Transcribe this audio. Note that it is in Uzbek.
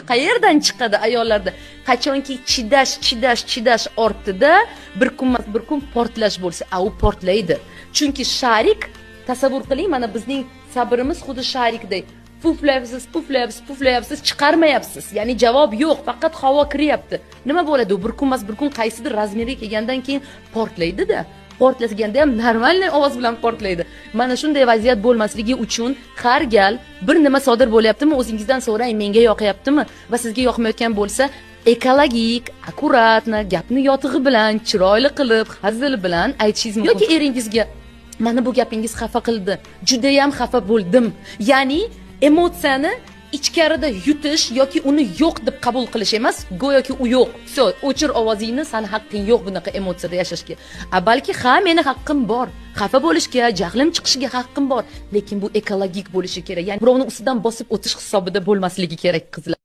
qayerdan chiqadi ayollarda? Qachonki chidash ortida bir kun portlash bo'lsa, u portlaydi. Chunki sharik, tasavvur qiling, mana bizning sabrimiz xuddi sharikdek. Puflayapsiz, chiqarmayapsiz. Ya'ni javob yo'q, faqat havo kiryapti. Nima bo'ladi? Bir kun qaysidir razmeriga kelgandan keyin portlaydi-da. Portlasganda ham normalniy ovoz bilan portlaydi. Mana shunday vaziyat bo'lmasligi uchun har gal bir nima sodir bo'lyaptimi, o'zingizdan so'rang, menga yoqyaptimi va sizga yoqmayotgan bo'lsa, ekologik, akkuratni, gapni yotig'i bilan, chiroyli qilib, hazil bilan aytishingiz mumkin. Yoki eringizga mana bu gapingiz xafa qildi, juda ham xafa bo'ldim. Ya'ni emotsiyani ichkarida yutish yoki uni yo'q deb qabul qilish emas, go'yoki u yo'q. Vso, o'chir ovozingni, sani haqqing yo'q bunaqa emotsiyada yashashga. Balki meni haqqim bor. Xafa bo'lishga, jahlim chiqishiga haqqim bor, lekin bu ekologik bo'lishi kerak. Ya'ni birovning ustidan bosib o'tish hisobida bo'lmasligi kerak, qizlar.